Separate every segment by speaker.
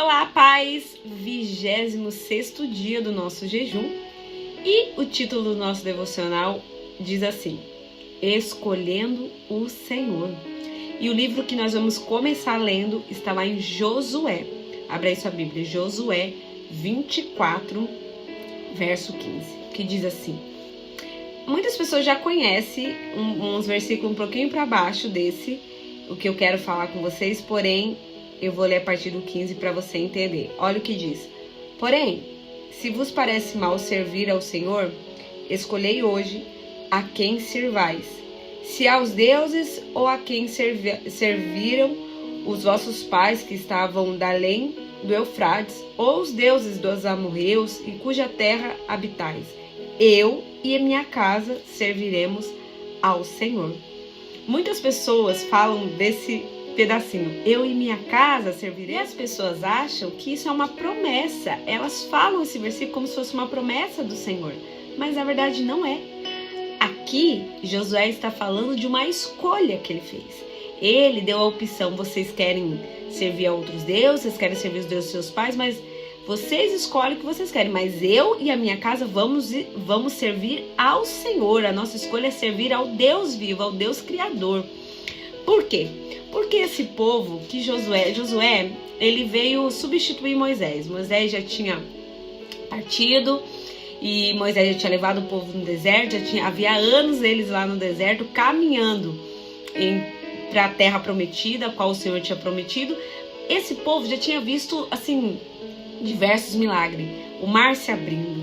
Speaker 1: Olá, paz! 26º dia do nosso jejum e o título do nosso devocional diz assim: Escolhendo o Senhor. E o livro que nós vamos começar lendo está lá em Josué. Abra aí sua Bíblia, Josué 24, verso 15, que diz assim. Muitas pessoas já conhecem uns versículos um pouquinho para baixo desse, o que eu quero falar com vocês, porém eu vou ler a partir do 15 para você entender. Olha o que diz. Porém, se vos parece mal servir ao Senhor, escolhei hoje a quem sirvais. Se aos deuses ou a quem serviram os vossos pais que estavam da além do Eufrates, ou os deuses dos amorreus em cuja terra habitais. Eu e a minha casa serviremos ao Senhor. Muitas pessoas falam desse pedacinho, eu e minha casa servirei. E as pessoas acham que isso é uma promessa. Elas falam esse versículo como se fosse uma promessa do Senhor, mas na verdade não é. Aqui, Josué está falando de uma escolha que ele fez. Ele deu a opção, vocês querem servir a outros deuses, vocês querem servir os deuses dos seus pais, mas vocês escolhem o que vocês querem, mas eu e a minha casa vamos servir ao Senhor. A nossa escolha é servir ao Deus vivo, ao Deus Criador. Por quê? Porque esse povo que Josué, ele veio substituir Moisés. Moisés já tinha partido e Moisés já tinha levado o povo no deserto, havia anos eles lá no deserto caminhando para a terra prometida, a qual o Senhor tinha prometido. Esse povo já tinha visto assim diversos milagres, o mar se abrindo,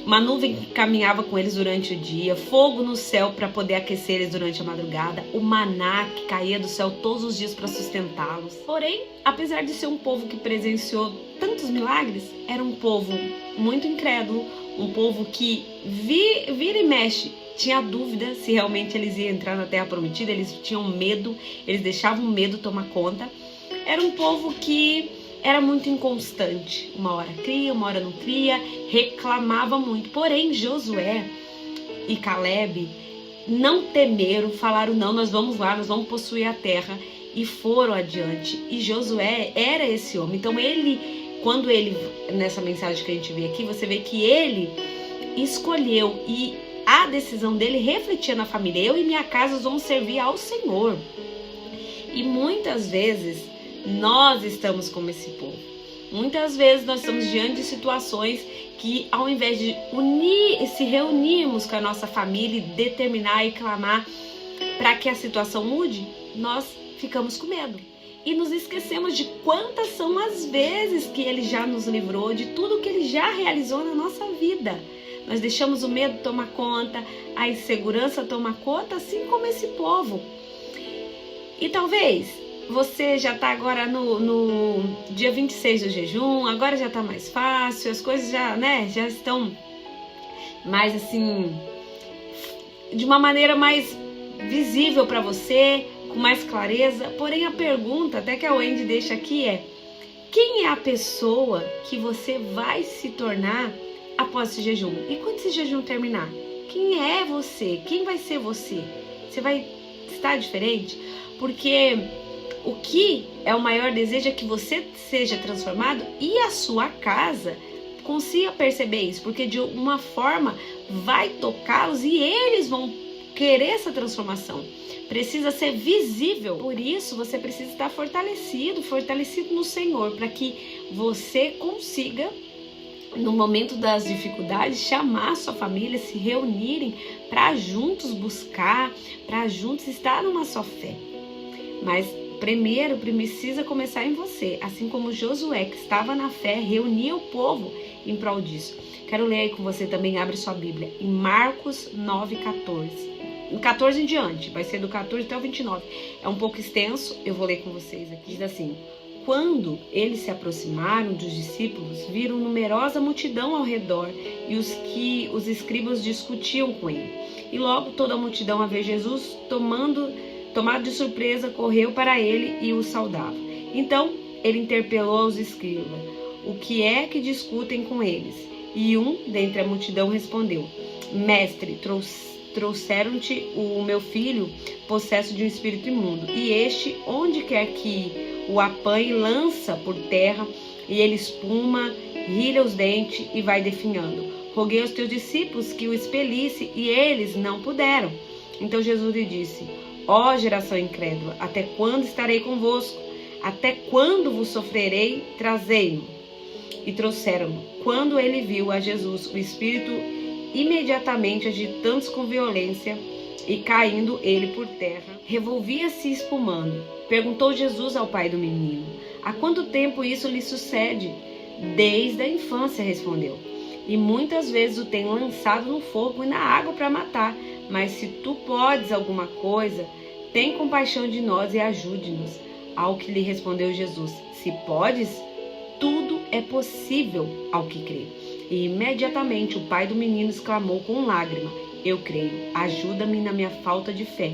Speaker 1: uma nuvem que caminhava com eles durante o dia, fogo no céu para poder aquecer eles durante a madrugada, o maná que caía do céu todos os dias para sustentá-los. Porém, apesar de ser um povo que presenciou tantos milagres, era um povo muito incrédulo, um povo que vira e mexe, tinha dúvida se realmente eles iam entrar na terra prometida, eles tinham medo, eles deixavam o medo tomar conta. Era um povo que era muito inconstante, uma hora cria, uma hora não cria, reclamava muito. Porém, Josué e Caleb não temeram, falaram não, nós vamos lá, nós vamos possuir a terra, e foram adiante. E Josué era esse homem. Então quando ele, nessa mensagem que a gente vê aqui, você vê que ele escolheu, e a decisão dele refletia na família. Eu e minha casa vamos servir ao Senhor. E muitas vezes nós estamos como esse povo. Muitas vezes nós estamos diante de situações que, ao invés de se reunirmos com a nossa família e determinar e clamar para que a situação mude, nós ficamos com medo. E nos esquecemos de quantas são as vezes que Ele já nos livrou, de tudo que Ele já realizou na nossa vida. Nós deixamos o medo tomar conta, a insegurança tomar conta, assim como esse povo. E talvez você já está agora no dia 26 do jejum, agora já está mais fácil, as coisas já estão mais assim, de uma maneira mais visível para você, com mais clareza. Porém, a pergunta, até que a Wendy deixa aqui, é: quem é a pessoa que você vai se tornar após esse jejum? E quando esse jejum terminar, quem é você? Quem vai ser você? Você vai estar diferente? Porque o que é o maior desejo é que você seja transformado e a sua casa consiga perceber isso, porque de uma forma vai tocá-los e eles vão querer essa transformação. Precisa ser visível. Por isso você precisa estar fortalecido no Senhor, para que você consiga, no momento das dificuldades, chamar a sua família, se reunirem para juntos buscar, para juntos estar numa só fé. Mas primeiro precisa começar em você, assim como Josué, que estava na fé, reunia o povo em prol disso. Quero ler aí com você também, abre sua Bíblia, em Marcos 9:14. Em 14 em diante, vai ser do 14 até o 29. É um pouco extenso, eu vou ler com vocês aqui. Diz assim: quando eles se aproximaram dos discípulos, viram numerosa multidão ao redor e os escribas discutiam com ele. E logo toda a multidão, a ver Jesus, tomado de surpresa, correu para ele e o saudava. Então ele interpelou os escribas: o que é que discutem com eles? E um dentre a multidão respondeu: Mestre, trouxeram-te o meu filho possesso de um espírito imundo, e este, onde quer que o apanhe, lança por terra e ele espuma, rilha os dentes e vai definhando. Roguei aos teus discípulos que o expelisse, e eles não puderam. Então Jesus lhe disse: ó geração incrédula, até quando estarei convosco? Até quando vos sofrerei? Trazei-mo. E trouxeram-no. Quando ele viu a Jesus, o espírito imediatamente agitando-se com violência e caindo ele por terra, revolvia-se espumando. Perguntou Jesus ao pai do menino: há quanto tempo isso lhe sucede? Desde a infância, respondeu. E muitas vezes o tenho lançado no fogo e na água para matar. Mas se tu podes alguma coisa, tem compaixão de nós e ajude-nos. Ao que lhe respondeu Jesus: se podes, tudo é possível ao que crê. E imediatamente o pai do menino exclamou com lágrima: eu creio, ajuda-me na minha falta de fé.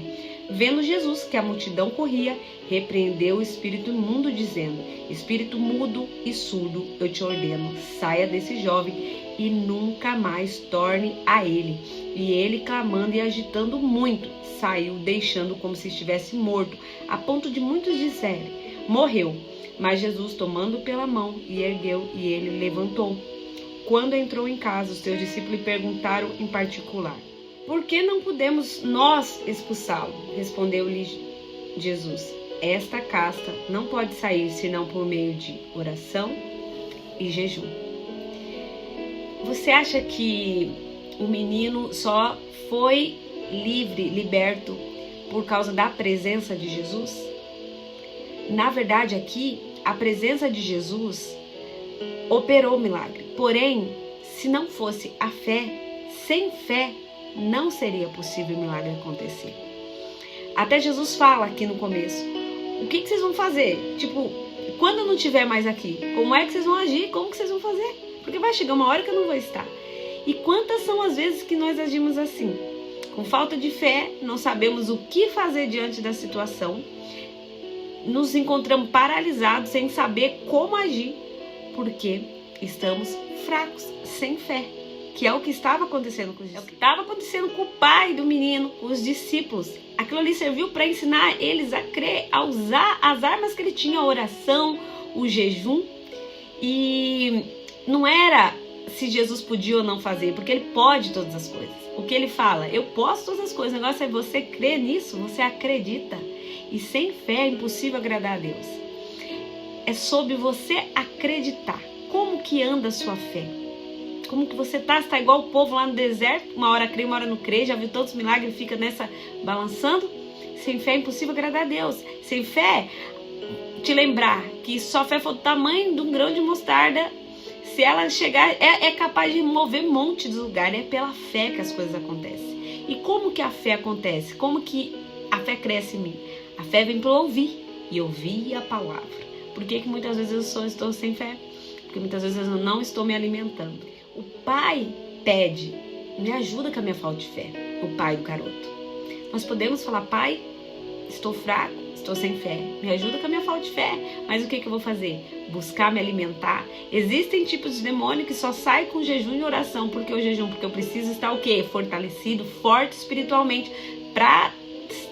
Speaker 1: Vendo Jesus que a multidão corria, repreendeu o espírito imundo, dizendo: espírito mudo e surdo, eu te ordeno, saia desse jovem e nunca mais torne a ele. E ele, clamando e agitando muito, saiu, deixando como se estivesse morto, a ponto de muitos dizerem: morreu. Mas Jesus, tomando pela mão, e ergueu, e ele levantou. Quando entrou em casa, os seus discípulos lhe perguntaram em particular: por que não podemos nós expulsá-lo? Respondeu-lhe Jesus: esta casta não pode sair senão por meio de oração e jejum. Você acha que o menino só foi liberto por causa da presença de Jesus? Na verdade, aqui, a presença de Jesus operou o milagre. Porém, se não fosse a fé, sem fé, não seria possível o milagre acontecer. Até Jesus fala aqui no começo: o que vocês vão fazer? Tipo, quando eu não estiver mais aqui, como é que vocês vão agir? Como que vocês vão fazer? Porque vai chegar uma hora que eu não vou estar. E quantas são as vezes que nós agimos assim? Com falta de fé, não sabemos o que fazer diante da situação, nos encontramos paralisados, sem saber como agir, porque estamos fracos, sem fé. Que é o que estava acontecendo com os discípulos. É o que estava acontecendo com o pai do menino, com os discípulos. Aquilo ali serviu para ensinar eles a crer, a usar as armas que ele tinha, a oração, o jejum. E não era se Jesus podia ou não fazer, porque ele pode todas as coisas. O que ele fala: eu posso todas as coisas. O negócio é você crer nisso, você acredita. E sem fé é impossível agradar a Deus. É sobre você acreditar. Como que anda a sua fé? Como que você tá? Você tá igual o povo lá no deserto, uma hora crê, uma hora não crê, já viu todos os milagres e fica nessa balançando? Sem fé é impossível agradar a Deus. Sem fé, te lembrar que só fé for do tamanho de um grão de mostarda, se ela chegar, é capaz de mover monte de lugar. É pela fé que as coisas acontecem. E como que a fé acontece? Como que a fé cresce em mim? A fé vem pelo ouvir, e ouvir a palavra. Por que muitas vezes eu só estou sem fé? Porque muitas vezes eu não estou me alimentando. O pai pede: me ajuda com a minha falta de fé. O pai do garoto. Nós podemos falar: pai, estou fraco, estou sem fé, me ajuda com a minha falta de fé. Mas o que eu vou fazer? Buscar me alimentar. Existem tipos de demônio que só saem com jejum e oração. Por que o jejum? Porque eu preciso estar o quê? Fortalecido, forte espiritualmente, para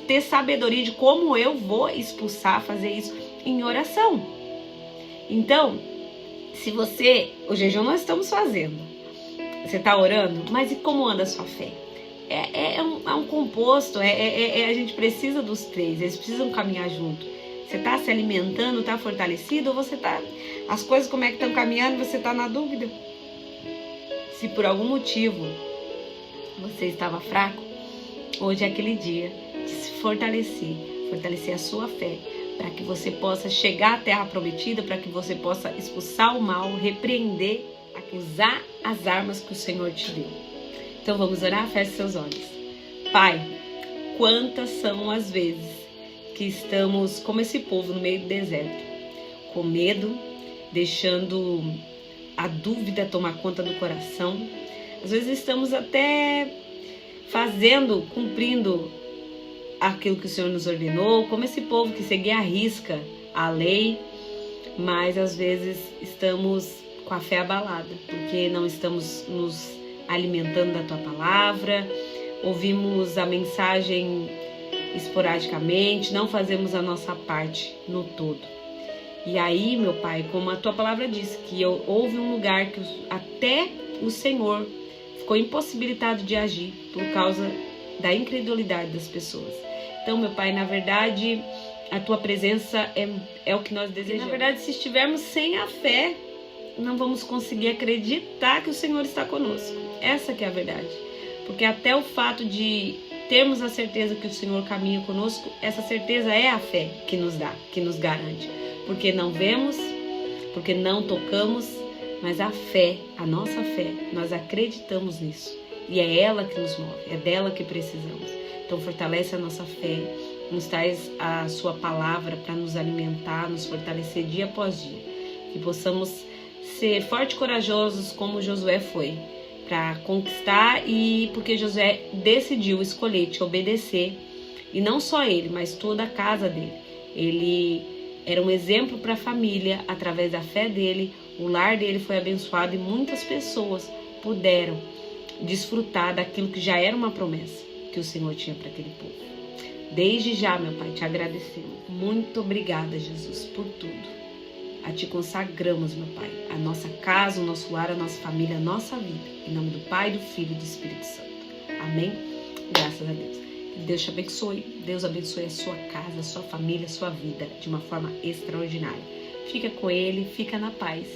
Speaker 1: ter sabedoria de como eu vou expulsar, fazer isso em oração. Então, se o jejum nós estamos fazendo, você está orando, mas e como anda a sua fé? É um composto, a gente precisa dos três, eles precisam caminhar junto. Você está se alimentando, está fortalecido, ou você está, as coisas como é que estão caminhando, você está na dúvida? Se por algum motivo você estava fraco, hoje é aquele dia de se fortalecer a sua fé, para que você possa chegar à terra prometida, para que você possa expulsar o mal, repreender, usar as armas que o Senhor te deu. Então vamos orar? Feche seus olhos. Pai, quantas são as vezes que estamos como esse povo no meio do deserto, com medo, deixando a dúvida tomar conta do coração. Às vezes estamos até cumprindo aquilo que o Senhor nos ordenou, como esse povo que seguia à risca a lei, mas às vezes estamos com a fé abalada, porque não estamos nos alimentando da Tua palavra, ouvimos a mensagem esporadicamente, não fazemos a nossa parte no todo. E aí, meu Pai, como a tua palavra diz, que houve um lugar que até o Senhor ficou impossibilitado de agir por causa da incredulidade das pessoas. Então, meu Pai, na verdade, a tua presença é o que nós desejamos. E, na verdade, se estivermos sem a fé, não vamos conseguir acreditar que o Senhor está conosco. Essa que é a verdade. Porque até o fato de termos a certeza que o Senhor caminha conosco, essa certeza é a fé que nos dá, que nos garante. Porque não vemos, porque não tocamos, mas a fé, a nossa fé, nós acreditamos nisso. E é ela que nos move, é dela que precisamos. Então fortalece a nossa fé, nos traz a sua palavra para nos alimentar, nos fortalecer dia após dia. Que possamos ser fortes e corajosos como Josué foi, para conquistar, e porque Josué decidiu escolher te obedecer, e não só ele, mas toda a casa dele. Ele era um exemplo para a família, através da fé dele, o lar dele foi abençoado e muitas pessoas puderam desfrutar daquilo que já era uma promessa que o Senhor tinha para aquele povo. Desde já, meu Pai, te agradecemos. Muito obrigada, Jesus, por tudo. A ti consagramos, meu Pai, a nossa casa, o nosso lar, a nossa família, a nossa vida. Em nome do Pai, do Filho e do Espírito Santo. Amém? Graças a Deus. Deus te abençoe. Deus abençoe a sua casa, a sua família, a sua vida de uma forma extraordinária. Fica com Ele, fica na paz.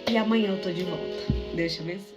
Speaker 1: E amanhã eu tô de volta. Deus te abençoe.